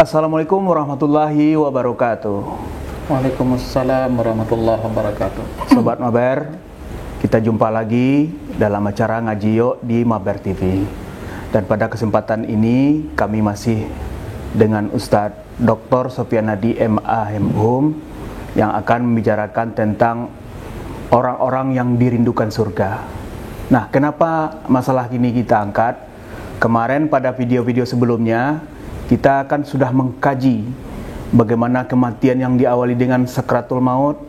Assalamualaikum warahmatullahi wabarakatuh. Waalaikumsalam warahmatullahi wabarakatuh. Sobat Maber, kita jumpa lagi dalam acara Ngaji Yuk di Maber TV. Dan pada kesempatan ini kami masih dengan Ustadz Dr. Sofyan Hadi MA Hum yang akan membicarakan tentang orang-orang yang dirindukan surga. Nah, kenapa masalah ini kita angkat? Kemarin pada video-video sebelumnya kita kan sudah mengkaji bagaimana kematian yang diawali dengan sakratul maut,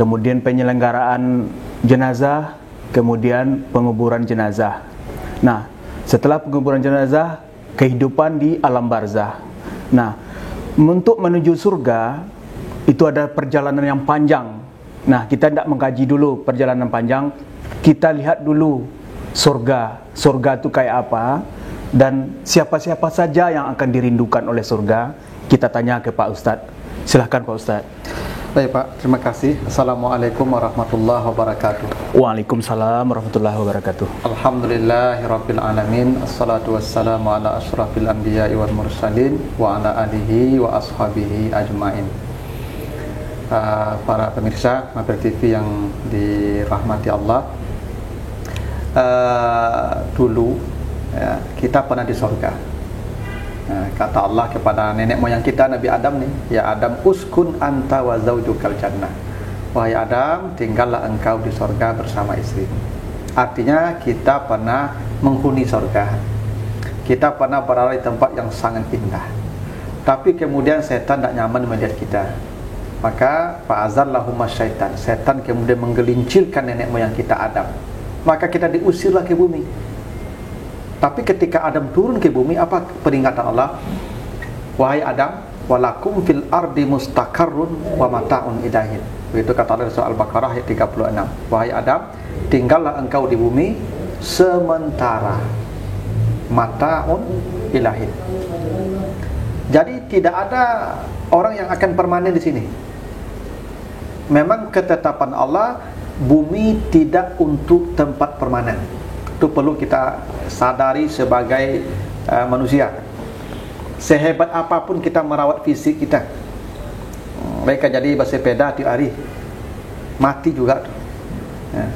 kemudian penyelenggaraan jenazah, kemudian penguburan jenazah. Nah, setelah penguburan jenazah, kehidupan di alam barzah. Nah, untuk menuju surga itu ada perjalanan yang panjang. Nah, kita tidak mengkaji dulu perjalanan panjang, kita lihat dulu surga. Surga itu kayak apa? Dan siapa-siapa saja yang akan dirindukan oleh surga. Kita tanya ke Pak Ustadz. Silahkan Pak Ustadz. Baik Pak, terima kasih. Assalamualaikum warahmatullahi wabarakatuh. Waalaikumsalam warahmatullahi wabarakatuh. Alhamdulillahirabbil alamin. Assalatu wassalamu ala asyrafil anbiya'i wal mursalin wa ala alihi wa ashabihi ajmain. Para pemirsa Maber TV yang dirahmati Allah, dulu ya, kita pernah di surga. Kata Allah kepada nenek moyang kita, Nabi Adam nih, ya Adam, uskun anta wa zaujukal jannah. Wahai Adam, tinggallah engkau di surga bersama istrimu. Artinya kita pernah menghuni surga, kita pernah berada di tempat yang sangat indah. Tapi kemudian setan tidak nyaman melihat kita, maka fa'azallahuma syaitan, setan kemudian menggelincirkan nenek moyang kita Adam. Maka kita diusirlah ke bumi. Tapi ketika Adam turun ke bumi, apa peringatan Allah? Wahai Adam, walakum fil ardi mustaqarrun wa mata'un ilahin. Begitu kata Allah surah Al-Baqarah ayat 36. Wahai Adam, tinggallah engkau di bumi sementara, mata'un ilahin. Jadi tidak ada orang yang akan permanen di sini. Memang ketetapan Allah, bumi tidak untuk tempat permanen. Itu perlu kita sadari sebagai manusia. Sehebat apapun kita merawat fisik kita, mereka jadi bersepeda tiap hari, mati juga tuh. Ya.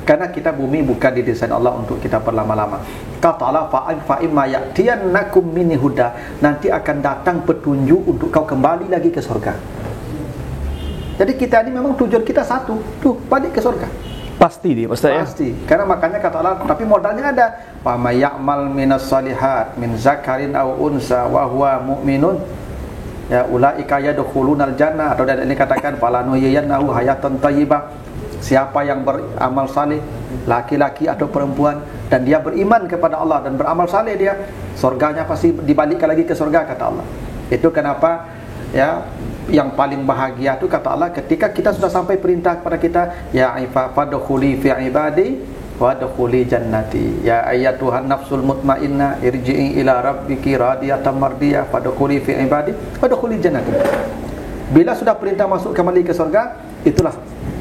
Karena kita bumi bukan didesain Allah untuk kita berlama-lama. Kata Allah, fa'imma ya'tiyannakum minni huda, nanti akan datang petunjuk untuk kau kembali lagi ke surga. Jadi kita ini memang tujuan kita satu, tuh balik ke surga. Pasti dia, Ustaz ya? Pasti. Karena makanya kata Allah, tapi modalnya ada. Wa may ya'mal minas solihat min zakarin aw unsa wa huwa mu'minun, ya ulaika yadkhulunal jannah, atau dan ini katakan falanuhyiyannahu hayatan thayyibah. Siapa yang beramal saleh, laki-laki atau perempuan, dan dia beriman kepada Allah dan beramal saleh, dia surganya pasti dibalikkan lagi ke surga, kata Allah. Itu kenapa ya yang paling bahagia itu kata Allah ketika kita sudah sampai perintah kepada kita, ya fadkhuli fi ibadi wadkhuli jannati, ya ayyatuhan nafsul mutmainnah irji'i ila rabbiki radiyatan mardiyah fadkhuli fi ibadi wadkhuli jannati. Bila sudah perintah masuk kembali ke surga, itulah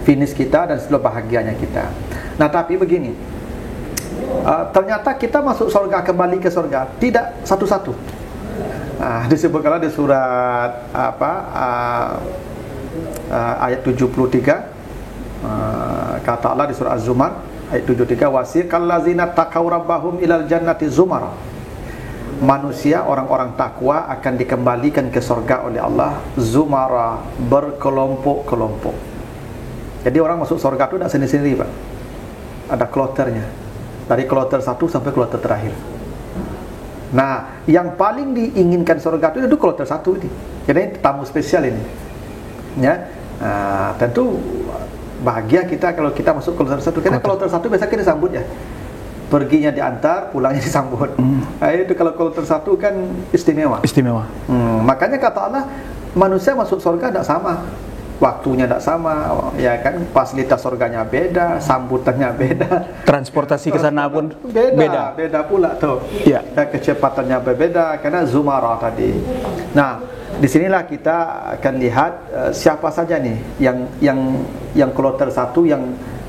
finish kita dan sudah bahagianya kita. Nah, tapi begini, ternyata kita masuk surga, kembali ke surga tidak satu-satu. Disebutkan di surat ayat 73, kata Allah di surah Az-Zumar ayat 73, wasiqal ladzina taqaw rabbahum ilal jannati zumara. Manusia orang-orang takwa akan dikembalikan ke surga oleh Allah zumara, berkelompok-kelompok. Jadi orang masuk surga itu tidak sendiri-sendiri, Pak. Ada kloternya. Dari kloter 1 sampai kloter terakhir. Nah, yang paling diinginkan surga itu kloter 1 ini. Jadi tamu spesial ini. Ya. Tentu bahagia kita kalau kita masuk kloter 1. Karena kloter 1 biasanya kita disambut ya. Perginya diantar, pulangnya disambut. Itu kalau kloter 1 kan istimewa. Istimewa. Makanya kata Allah, manusia masuk surga tidak sama. Waktunya tidak sama, ya kan, fasilitas surganya beda, sambutannya beda, Transportasi ke sana pun beda pula tuh. Ya. Kecepatannya berbeda karena zumara tadi. Nah, disinilah kita akan lihat siapa saja nih yang kloter 1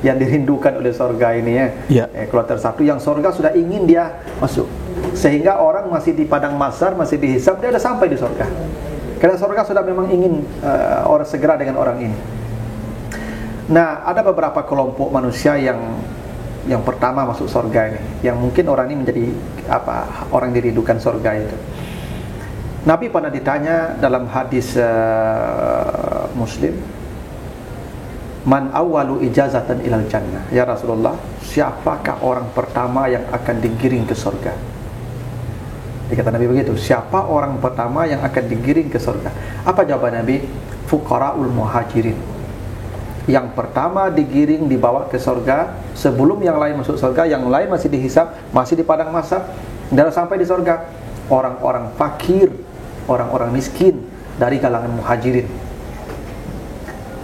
yang dirindukan oleh surga ini ya. Ya. Kloter 1 yang surga sudah ingin dia masuk. Sehingga orang masih di padang mahsyar, masih dihisab, dia sudah sampai di surga. Karena surga sudah memang ingin orang segera dengan orang ini. Nah, ada beberapa kelompok manusia yang pertama masuk surga ini, yang mungkin orang ini menjadi orang dirindukan surga itu. Nabi pernah ditanya dalam hadis Muslim, man awwalu ijazatan ilal jannah, ya Rasulullah, siapakah orang pertama yang akan digiring ke surga? Dikata Nabi begitu, siapa orang pertama yang akan digiring ke surga? Apa jawaban Nabi? Fuqaraul muhajirin. Yang pertama digiring, dibawa ke surga sebelum yang lain masuk surga, yang lain masih dihisab, masih di padang mahsyar, dan sampai di surga orang-orang fakir, orang-orang miskin dari kalangan muhajirin.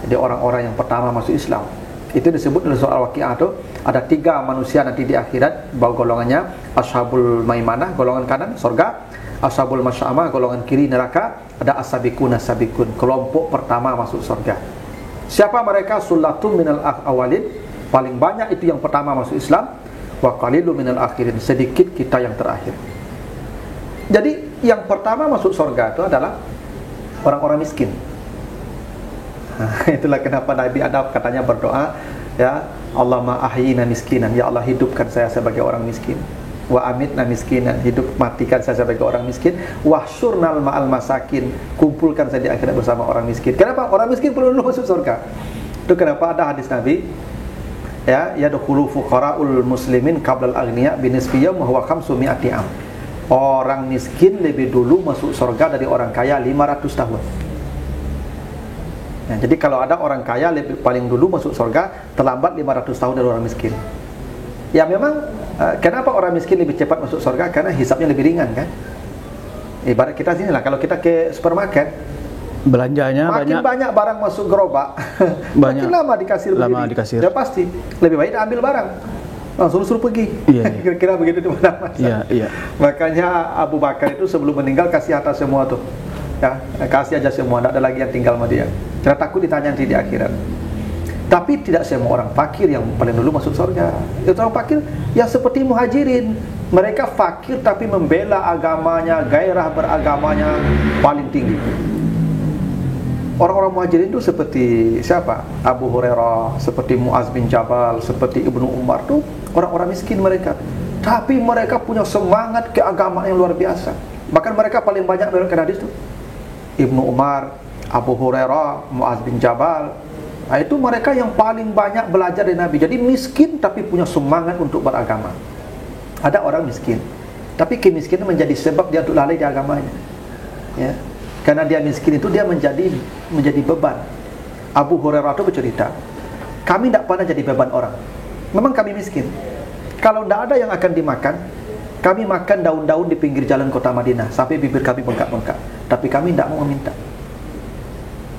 Jadi orang-orang yang pertama masuk Islam. Itu disebut dalam surah Al-Waqiah itu ada 3 manusia nanti di akhirat, bau golongannya ashabul maimanah, golongan kanan surga, ashabul masy'amah, golongan kiri neraka, ada as-sabiqun as-sabiqun, kelompok pertama masuk surga. Siapa mereka? Sullatum minal awalin, paling banyak itu yang pertama masuk Islam, wa qalilun minal akhirin, sedikit kita yang terakhir. Jadi yang pertama masuk surga itu adalah orang-orang miskin. Itulah kenapa Nabi Adam katanya berdoa, ya Allahumma ahyina miskinan, ya Allah hidupkan saya sebagai orang miskin, wa amitna miskinan, matikan saya sebagai orang miskin, wahsyurnal ma'al masakin, kumpulkan saya di akhirat bersama orang miskin. Kenapa? Orang miskin perlu dulu masuk surga. Itu kenapa ada hadis Nabi, ya yadkhulu fuqara'ul muslimin qablal aghniya binisfi yawm wa huwa 500 am. Orang miskin lebih dulu masuk surga dari orang kaya 500 tahun. Nah, jadi kalau ada orang kaya paling dulu masuk surga, terlambat 500 tahun dari orang miskin. Ya memang kenapa orang miskin lebih cepat masuk surga? Karena hisabnya lebih ringan kan. Ibarat kita sini lah, kalau kita ke supermarket, belanjanya makin banyak barang masuk gerobak, makin lama dikasir berdiri. Ya pasti lebih baik ambil barang, langsung suruh pergi. Iya. Kira-kira begitu di mana-mana. Iya. Makanya Abu Bakar itu sebelum meninggal kasih atas semua tuh. Ya, kasih aja semua, tidak ada lagi yang tinggal sama dia. Karena takut ditanya nanti di akhirat. Tapi tidak semua orang fakir yang paling dulu masuk surga. Itu orang fakir yang seperti muhajirin. Mereka fakir tapi membela agamanya, gairah beragamanya paling tinggi. Orang-orang muhajirin itu seperti siapa? Abu Hurairah, seperti Muaz bin Jabal, seperti Ibnu Umar tuh orang-orang miskin mereka. Tapi mereka punya semangat keagamaan yang luar biasa. Bahkan mereka paling banyak meriwayatkan hadis tuh. Ibnu Umar, Abu Hurairah, Muaz bin Jabal. Nah, itu mereka yang paling banyak belajar dari Nabi. Jadi miskin tapi punya semangat untuk beragama. Ada orang miskin, tapi kemiskinan menjadi sebab dia untuk lalai di agamanya. Ya. Karena dia miskin itu dia menjadi beban. Abu Hurairah itu bercerita, kami tidak pernah jadi beban orang. Memang kami miskin. Kalau tidak ada yang akan dimakan, kami makan daun-daun di pinggir jalan kota Madinah sampai bibir kami bengkak-bengkak. Tapi kami tidak mau meminta.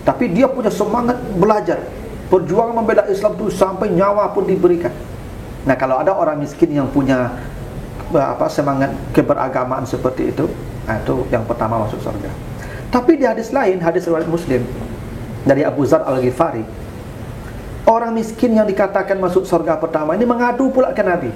Tapi dia punya semangat belajar, perjuangan membela Islam itu sampai nyawa pun diberikan. Nah, kalau ada orang miskin yang punya semangat keberagamaan seperti itu, nah itu yang pertama masuk surga. Tapi di hadis lain, hadis riwayat Muslim dari Abu Dzar Al-Ghifari, orang miskin yang dikatakan masuk surga pertama ini mengadu pula ke Nabi.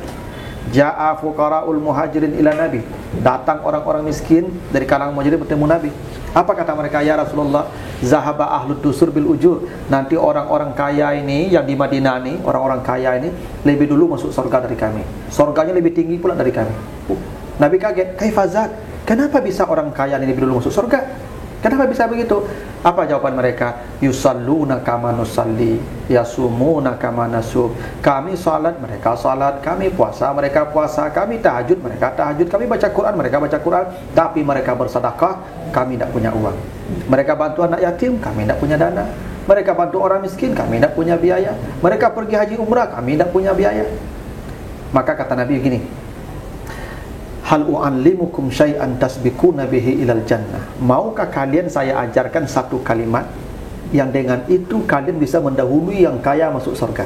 Ja'a fuqara'ul muhajirin ila Nabi. Datang orang-orang miskin dari kalangan muhajirin bertemu Nabi. Apa kata mereka? Ya Rasulullah, zahaba ahlud dusur bil ujur. Nanti orang-orang kaya ini yang di Madinah ini, orang-orang kaya ini lebih dulu masuk surga dari kami. Surganya lebih tinggi pula dari kami. Nabi kaget, kaifazat? Kenapa bisa orang kaya ini lebih dulu masuk surga? Kenapa bisa begitu? Apa jawaban mereka? Yusalluna kama nusalli, yasumuna kama nasum. Kami salat, mereka salat. Kami puasa, mereka puasa. Kami tahajud, mereka tahajud. Kami baca Quran, mereka baca Quran. Tapi mereka bersedekah, kami tidak punya uang. Mereka bantu anak yatim, kami tidak punya dana. Mereka bantu orang miskin, kami tidak punya biaya. Mereka pergi haji umrah, kami tidak punya biaya. Maka kata Nabi begini, hal u'allimukum syai'an tasbiquna bihi ilal jannah. Maukah kalian saya ajarkan satu kalimat yang dengan itu kalian bisa mendahului yang kaya masuk surga?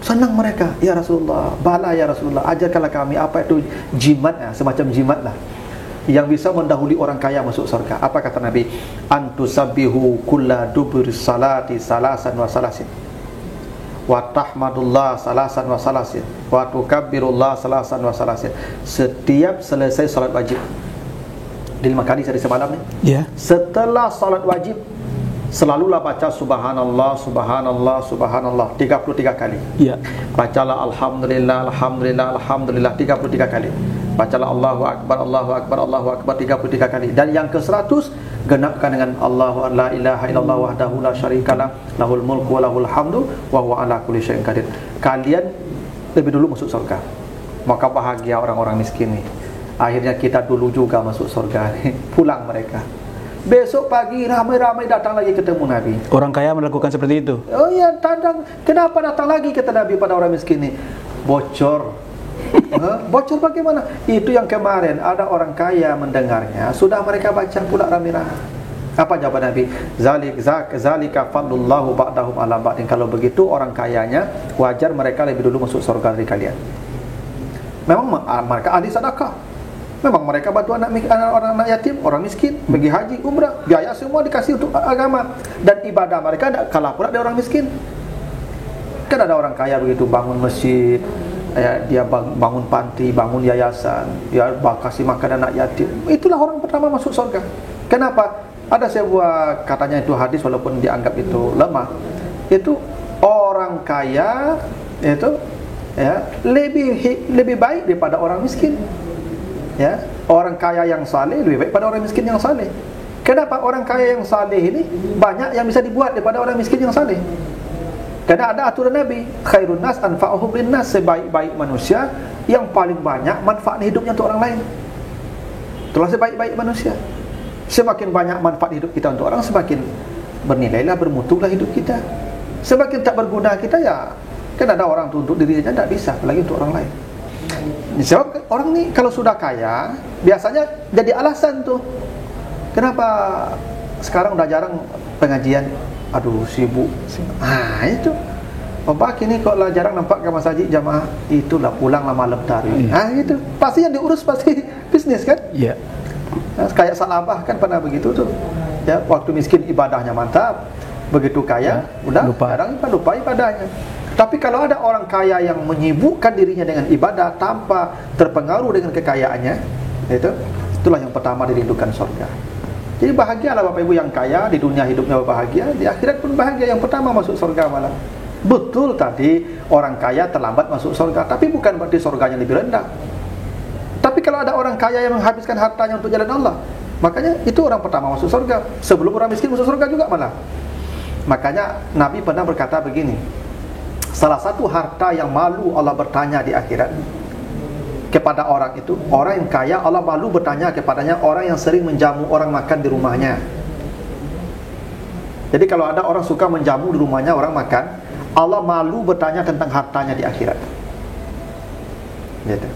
Senang mereka, ya Rasulullah, bala ya Rasulullah, ajarkanlah kami apa itu jimat, semacam jimat lah, yang bisa mendahului orang kaya masuk surga. Apa kata Nabi? Antusabbihu kulla dubur salati salasan wa salasin, wa tahmadullah salasan wa salasin wa tukabbirullah salasan wa salasin. Setiap selesai salat wajib di 5 kali sehari semalam ni. Ya. Setelah salat wajib selalulah baca subhanallah subhanallah subhanallah 33 kali. Ya. Bacalah alhamdulillah alhamdulillah alhamdulillah 33 kali. Bacalah Allahu akbar Allahu akbar Allahu akbar 33 kali. Dan yang ke-100 genapkan dengan Allahu la ilaha illallah wahdahu la syarikalah lahul mulku wa lahul hamdu wa huwa ala kulli syai'in qadir. Kalian lebih dulu masuk surga. Maka bahagia orang-orang miskin ni. Akhirnya kita dulu juga masuk surga ni. Pulang mereka. Besok pagi ramai-ramai datang lagi ketemu Nabi. Orang kaya melakukan seperti itu. Oh ya, tandang. Kenapa datang lagi kata Nabi pada orang miskin ni? Bocor. Bocor bagaimana? Itu yang kemarin ada orang kaya mendengarnya, sudah mereka baca pula ramai-ramai. Apa jawaban Nabi? Zalika fadlullahu ba'dahum ala ba'din. Kalau begitu orang kayanya wajar mereka lebih dulu masuk surga dari kalian. Memang mereka ahli sedekah. Memang mereka bantu anak yatim, orang miskin, pergi haji, umrah, biaya semua dikasih untuk agama. Dan ibadah mereka tidak kalah pula dari orang miskin. Kan ada orang kaya begitu bangun masjid, dia bangun panti, bangun yayasan, dia kasih makan anak yatim. Itulah orang pertama masuk surga. Kenapa? Ada sebuah katanya itu hadis walaupun dianggap itu lemah. Itu orang kaya itu lebih baik daripada orang miskin. Ya, orang kaya yang saleh lebih baik pada orang miskin yang saleh. Kenapa? Orang kaya yang saleh ini banyak yang bisa dibuat daripada orang miskin yang saleh. Karena ada aturan Nabi, khairun nas anfa'uhum linnas, sebaik-baik manusia yang paling banyak manfaat hidupnya untuk orang lain. Itulah sebaik-baik manusia. Semakin banyak manfaat hidup kita untuk orang, semakin bernilailah, bermutulah hidup kita. Semakin tak berguna kita, ya kan ada orang untuk dirinya tidak bisa, apalagi untuk orang lain. Sebab orang ni kalau sudah kaya, biasanya jadi alasan tuh. Kenapa sekarang udah jarang pengajian? Aduh, sibuk. Itu. Pak ini kok lah jarang nampak ke masjid jamaah. Itulah pulanglah malam tarawih. Itu. Pasti yang diurus pasti bisnis kan? Iya. Kayak Salabah kan pernah begitu tuh. Ya, waktu miskin ibadahnya mantap. Begitu kaya, udah jarang lupa ibadahnya. Tapi kalau ada orang kaya yang menyibukkan dirinya dengan ibadah tanpa terpengaruh dengan kekayaannya, itulah yang pertama dirindukan surga. Jadi bahagialah Bapak Ibu yang kaya, di dunia hidupnya bahagia, di akhirat pun bahagia. Yang pertama masuk surga malah. Betul tadi orang kaya terlambat masuk surga, tapi bukan berarti surganya lebih rendah. Tapi kalau ada orang kaya yang menghabiskan hartanya untuk jalan Allah, makanya itu orang pertama masuk surga. Sebelum orang miskin masuk surga juga malah. Makanya Nabi pernah berkata begini, salah satu harta yang malu Allah bertanya di akhirat kepada orang itu, orang yang kaya Allah malu bertanya kepadanya, orang yang sering menjamu orang makan di rumahnya. Jadi kalau ada orang suka menjamu di rumahnya orang makan, Allah malu bertanya tentang hartanya di akhirat. Gitu.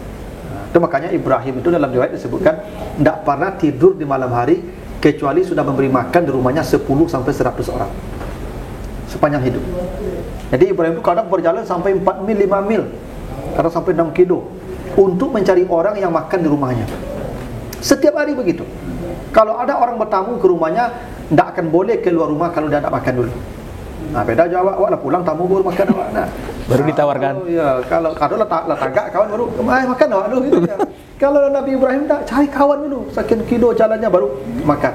Itu makanya Ibrahim itu dalam riwayat disebutkan tidak pernah tidur di malam hari kecuali sudah memberi makan di rumahnya 10 sampai 100 orang sepanjang hidup. Jadi Ibrahim itu kadang berjalan sampai 4 mil, 5 mil, kadang sampai 6 kilo untuk mencari orang yang makan di rumahnya. Setiap hari begitu. Kalau ada orang bertamu ke rumahnya, tidak akan boleh keluar rumah kalau dia tidak makan dulu. Beda jawab, awak lah pulang tamu baru makan awak. Baru ditawarkan. Kalau lah tagak kawan baru makan awak dulu. Gitu, ya. Kalau Nabi Ibrahim tak cari kawan dulu, sekian kilo jalannya baru makan.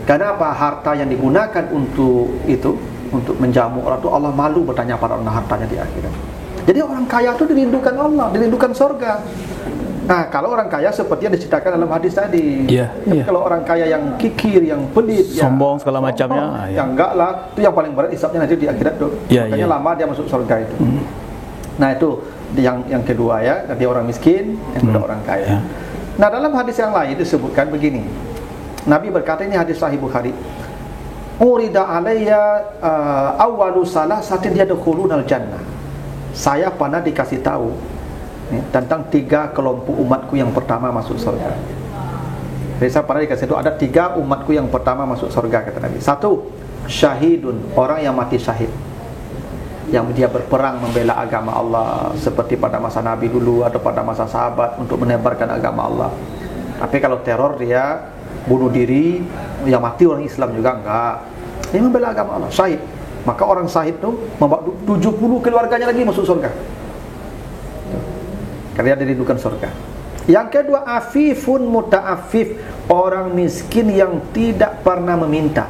Karena apa? Harta yang digunakan untuk itu, untuk menjamu orang itu, Allah malu bertanya pada orang hartanya di akhirat. Jadi orang kaya itu dirindukan Allah, dirindukan surga. Nah, kalau orang kaya seperti yang diceritakan dalam hadis tadi. Tapi kalau orang kaya yang kikir, yang pelit, sombong segala macamnya, yang enggak lah, itu yang paling berat hisabnya nanti di akhirat tuh. Makanya lama dia masuk surga itu. Nah, itu yang kedua ya, tadi orang miskin, yang kedua orang kaya. Nah, dalam hadis yang lain disebutkan begini. Nabi berkata, ini hadis Sahih Bukhari. Urida alayya awwalu salasatin yadkhulunal jannah. Saya pernah dikasih tahu tentang 3 kelompok umatku yang pertama masuk surga. Jadi saya pernah dikasih tahu ada 3 umatku yang pertama masuk surga, kata Nabi. 1, syahidun, orang yang mati syahid, yang dia berperang membela agama Allah seperti pada masa Nabi dulu atau pada masa sahabat untuk menebarkan agama Allah. Tapi kalau teror dia bunuh diri, yang mati orang Islam juga enggak. Dia membela agama Allah, syahid. Maka orang syahid tu membawa 70 keluarganya lagi masuk surga. Karena dia dirindukan surga. Yang kedua, afifun muta'afif, orang miskin yang tidak pernah meminta.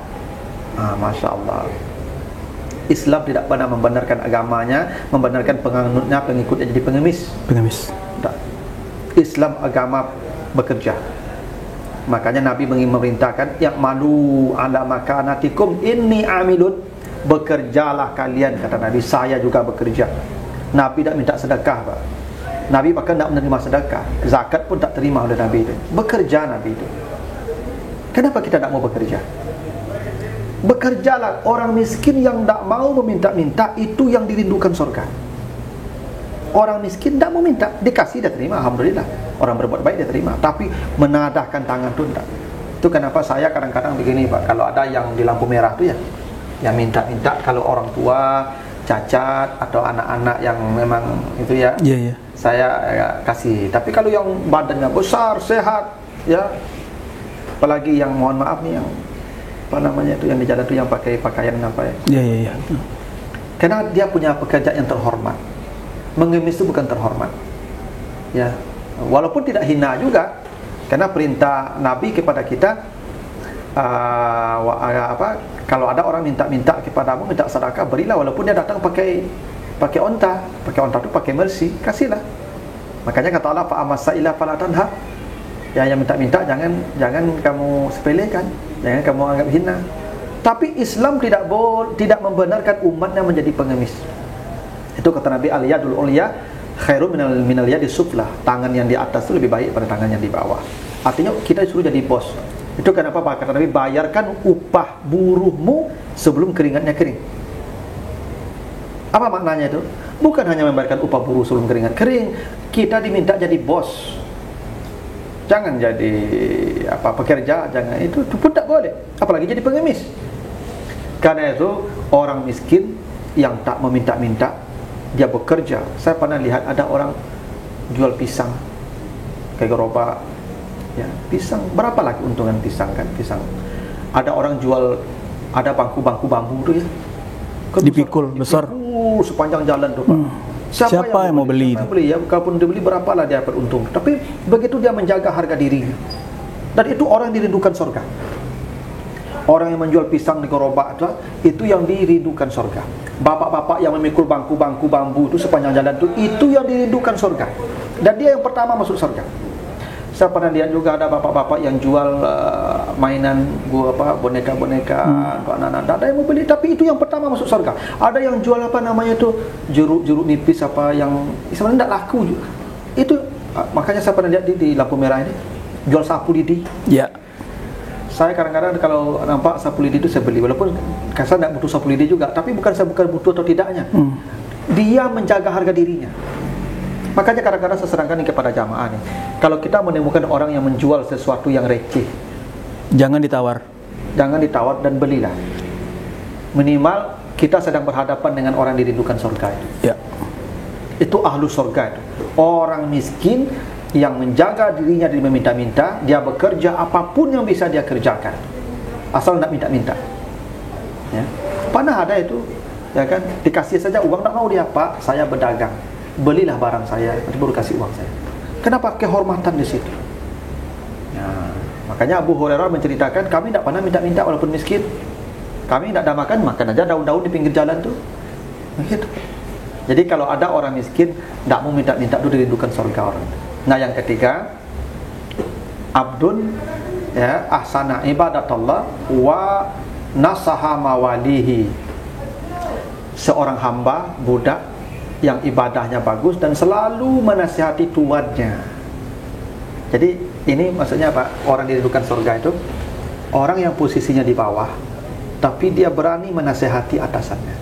Masya Allah. Islam tidak pernah membenarkan agamanya, membenarkan penganutnya, pengikutnya jadi pengemis. Tak. Islam agama bekerja. Makanya Nabi memerintahkan, ya'malu ala makanatikum inni amilun, bekerjalah kalian, kata Nabi, saya juga bekerja. Nabi tak minta sedekah, Pak. Nabi bahkan tak menerima sedekah, zakat pun tak terima oleh Nabi itu. Bekerja Nabi itu. Kenapa kita tak mau bekerja? Bekerjalah. Orang miskin yang tak mau meminta-minta, itu yang dirindukan surga. Orang miskin tak mau minta, dikasih dia terima, alhamdulillah. Orang berbuat baik dia terima, tapi menadahkan tangan tu tak. Itu kenapa saya kadang-kadang begini, Pak. Kalau ada yang di lampu merah tu ya, yang minta-minta, kalau orang tua cacat atau anak-anak yang memang itu ya, saya kasih. Tapi kalau yang badannya besar, sehat, ya, apalagi yang mohon maaf nih, yang apa namanya itu, yang di jalan itu yang pakai pakaian apa ya? Karena dia punya pekerjaan yang terhormat. Mengemis itu bukan terhormat, ya, walaupun tidak hina juga, karena perintah Nabi kepada kita, kalau ada orang minta-minta kepadamu, minta sedekah, berilah, walaupun dia datang pakai onta itu pakai mercy, kasihlah. Makanya kata Allah, fa amasaila fala tanha, yang minta-minta jangan kamu sepelekan, jangan kamu anggap hina. Tapi Islam tidak membenarkan umatnya menjadi pengemis. Itu kata Nabi, al-yadul ulya khairu minal yadi suflah, tangan yang di atas itu lebih baik pada tangan yang di bawah. Artinya kita disuruh jadi bos. Itu kenapa Pak, kata Nabi, bayarkan upah buruhmu sebelum keringatnya kering. Apa maknanya itu? Bukan hanya membayarkan upah buruh sebelum keringat kering, kita diminta jadi bos. Jangan jadi pekerja, jangan, itu pun tak boleh, apalagi jadi pengemis. Karena itu orang miskin yang tak meminta-minta, dia bekerja. Saya pernah lihat ada orang jual pisang kayak gerobak, ya, pisang, berapa lagi untungan pisang kan, pisang. Ada orang jual, ada bangku-bangku bambu tu ya, dipikul besar sepanjang jalan tu, Pak. Siapa yang mau beli? Ya, kalaupun dia beli, berapalah dia beruntung. Tapi begitu dia menjaga harga dirinya, dan itu orang dirindukan surga. Orang yang menjual pisang di gerobak itu yang dirindukan surga. Bapak-bapak yang memikul bangku-bangku bambu itu sepanjang jalan itu yang dirindukan surga. Dan dia yang pertama masuk surga. Saya pernah lihat juga ada bapak-bapak yang jual mainan boneka-boneka untuk anak-anak. Ada yang mau beli, tapi itu yang pertama masuk surga. Ada yang jual jeruk nipis yang sebenarnya tidak laku juga. Itu makanya saya pernah lihat di lampu merah ini jual sapu lidi. Ya. Saya kadang-kadang kalau nampak sapu lidi itu saya beli, walaupun saya tidak butuh sapu lidi juga, tapi saya bukan butuh atau tidaknya. Dia menjaga harga dirinya. Makanya kadang-kadang saya serangkan kepada jamaah nih, kalau kita menemukan orang yang menjual sesuatu yang receh, jangan ditawar dan belilah. Minimal kita sedang berhadapan dengan orang dirindukan surga itu. Ya. Itu ahlu surga itu. Orang miskin yang menjaga dirinya dari meminta-minta, dia bekerja apapun yang bisa dia kerjakan, asal tidak minta-minta. Ya. Pernah ada itu, ya kan, dikasih saja uang, tak mau dia, Pak, saya berdagang, belilah barang saya, nanti baru kasih uang saya. Kenapa? Kehormatan di situ. Ya. Makanya Abu Hurairah menceritakan, kami tidak pernah minta-minta walaupun miskin. Kami tidak ada makan aja daun-daun di pinggir jalan tuh. Begitu. Jadi kalau ada orang miskin tidak mau minta-minta, itu dirindukan surga orang. Nah, yang ketiga, abdun, ya, ahsana ibadatullah wa nasaha mawalihi, seorang hamba, budak yang ibadahnya bagus dan selalu menasihati tuannya. Jadi ini maksudnya apa? Orang dirindukan surga itu orang yang posisinya di bawah, tapi dia berani menasihati atasannya.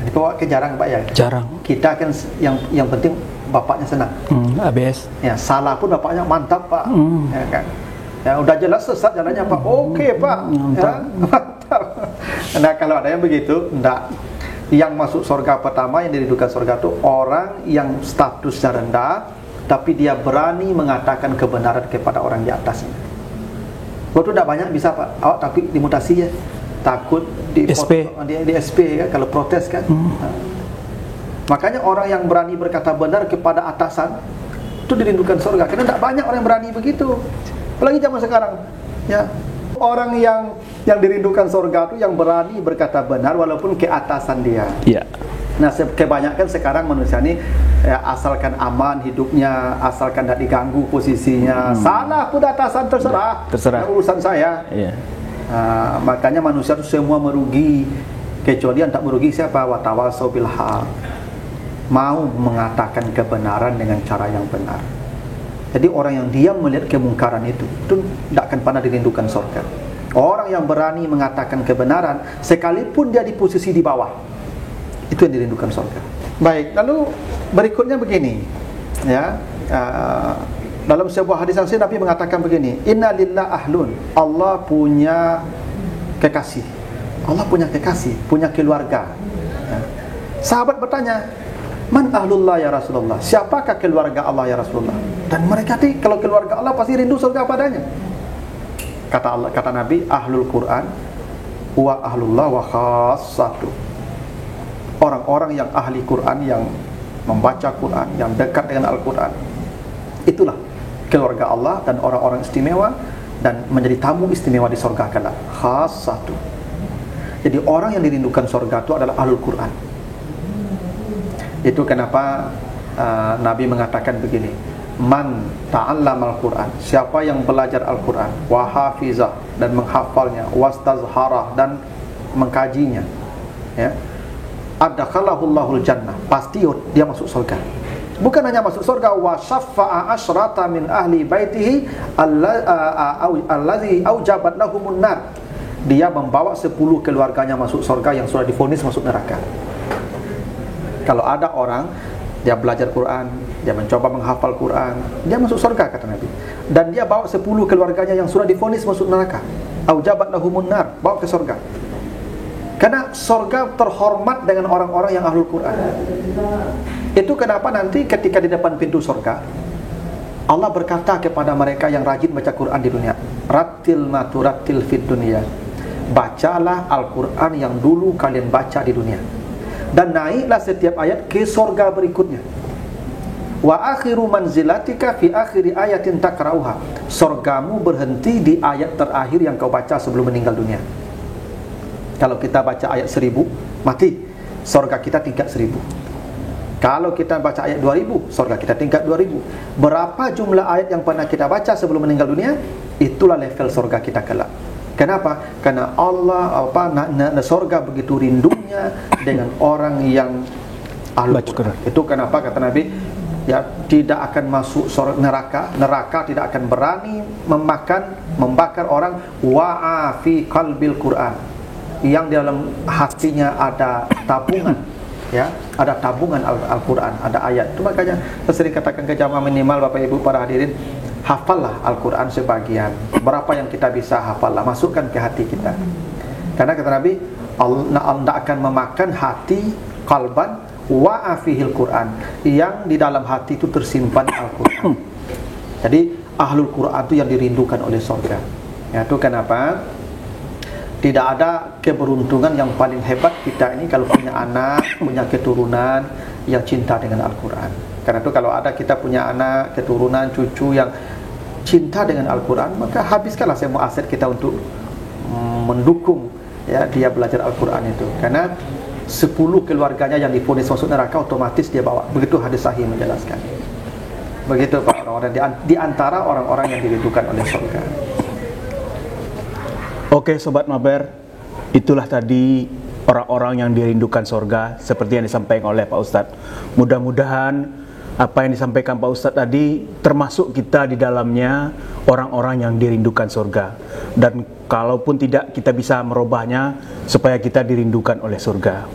Ini Pak, jarang Pak ya? Jarang. Kita kan yang penting bapaknya senang. ABS. Ya, salah pun bapaknya mantap, Pak. Ya kan. Ya, udah jelas sesat jalannya, Pak. Oke, Pak. Ya, mantap. Nah, kalau ada yang begitu, enggak. Yang masuk surga pertama, yang dirindukan surga itu orang yang statusnya rendah, tapi dia berani mengatakan kebenaran kepada orang di atasnya. Waktu tidak banyak bisa, Pak. Awak tapi dimutasi ya. takut di SP. di SP kan, kalau protes kan. Makanya orang yang berani berkata benar kepada atasan itu dirindukan surga. Karena tidak banyak orang yang berani begitu. Apalagi zaman sekarang, ya. Orang yang dirindukan surga itu yang berani berkata benar walaupun ke atasan dia. Iya. Nah, kebanyakan sekarang manusia ini ya, asalkan aman hidupnya, asalkan tidak diganggu posisinya. Salah pun atasan terserah. Terserah. Ya, urusan saya. Iya. Makanya manusia itu semua merugi, kecuali yang tak merugi siapa? Watawasau bil haq. Mau mengatakan kebenaran dengan cara yang benar. Jadi orang yang diam melihat kemungkaran itu tidak akan pernah dirindukan surga. Orang yang berani mengatakan kebenaran sekalipun dia di posisi di bawah, itu yang dirindukan surga. Baik, lalu berikutnya begini, ya. Dalam sebuah hadis yang Nabi mengatakan begini, Inna lillah ahlun, Allah punya kekasih. Allah punya kekasih, punya keluarga. Ya. Sahabat bertanya, Man ahlullah ya Rasulullah, siapakah keluarga Allah ya Rasulullah? Dan mereka kalau keluarga Allah pasti rindu surga padanya. Kata Nabi, ahlul Quran wa ahlullah wa khassatu. Orang-orang yang ahli Quran, yang membaca Quran, yang dekat dengan Al-Quran, itulah keluarga Allah dan orang-orang istimewa dan menjadi tamu istimewa di surga kelak. Khassatu. Jadi orang yang dirindukan surga itu adalah ahlul Quran. Itu kenapa Nabi mengatakan begini, Man ta'allamal Qur'an, siapa yang belajar Al-Quran, wa hafizah, dan menghafalnya, wastazharah, dan mengkajinya, ya, adakhalahul jannah, pasti dia masuk surga. Bukan hanya masuk surga, wa syaffa'a asyrata min ahli baitihi allazi aujabat lahumun nar, dia membawa 10 keluarganya masuk surga yang sudah divonis masuk neraka. Kalau ada orang dia belajar Quran, dia mencoba menghafal Quran, dia masuk surga kata Nabi. Dan dia bawa 10 keluarganya yang sudah divonis masuk neraka, aujabat lahumun nar, bawa ke surga. Karena surga terhormat dengan orang-orang yang ahlul Quran. Itu kenapa nanti ketika di depan pintu surga, Allah berkata kepada mereka yang rajin baca Quran di dunia, Rattil ma turattil fid dunya, bacalah Al-Quran yang dulu kalian baca di dunia, dan naiklah setiap ayat ke surga berikutnya. Wa akhiru manzilatika fi akhiri ayatin takrauha, surgamu berhenti di ayat terakhir yang kau baca sebelum meninggal dunia. Kalau kita baca ayat 1000, mati, surga kita tingkat 1000. Kalau kita baca ayat 2000, surga kita tingkat 2000. Berapa jumlah ayat yang pernah kita baca sebelum meninggal dunia, itulah level surga kita kelak. Kenapa? Karena Allah surga begitu rindunya dengan orang yang ahlul Quran. Itu kenapa kata Nabi, ya, tidak akan masuk neraka tidak akan berani membakar orang wa'a fi qalbil Quran, yang di dalam hatinya ada tabungan, ya, ada tabungan Al-Quran, ada ayat. Itu makanya saya sering katakan ke jamaah minimal Bapak Ibu para hadirin, hafallah Al-Quran sebagian. Berapa yang kita bisa hafallah, masukkan ke hati kita. Karena kata Nabi, Allah akan memakan hati qalban wa afihil Quran, yang di dalam hati itu tersimpan Al-Quran. Jadi ahlul Quran itu yang dirindukan oleh surga. Ya, itu kenapa tidak ada keberuntungan yang paling hebat kita ini kalau punya anak, punya keturunan yang cinta dengan Al-Quran. Karena itu kalau ada kita punya anak, keturunan, cucu yang cinta dengan Al-Quran, maka habiskanlah semua aset kita untuk mendukung, ya, dia belajar Al-Quran itu. Karena 10 keluarganya yang divonis masuk neraka otomatis dia bawa. Begitu hadis sahih menjelaskan. Begitu Pak, orang-orang di antara orang-orang yang dirindukan oleh surga. Oke Sobat Maber, itulah tadi orang-orang yang dirindukan surga seperti yang disampaikan oleh Pak Ustadz. Mudah-mudahan apa yang disampaikan Pak Ustadz tadi termasuk kita di dalamnya orang-orang yang dirindukan surga. Dan kalaupun tidak, kita bisa merubahnya supaya kita dirindukan oleh surga.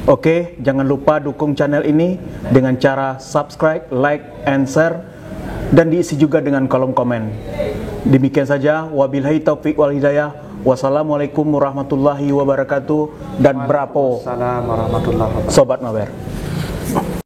Oke, jangan lupa dukung channel ini dengan cara subscribe, like, and share, dan diisi juga dengan kolom komen. Demikian saja, wabillahi taufiq wal hidayah. Wassalamualaikum warahmatullahi wabarakatuh. Dan bravo Waalaikumsalam warahmatullahi wabarakatuh. Sobat Maber.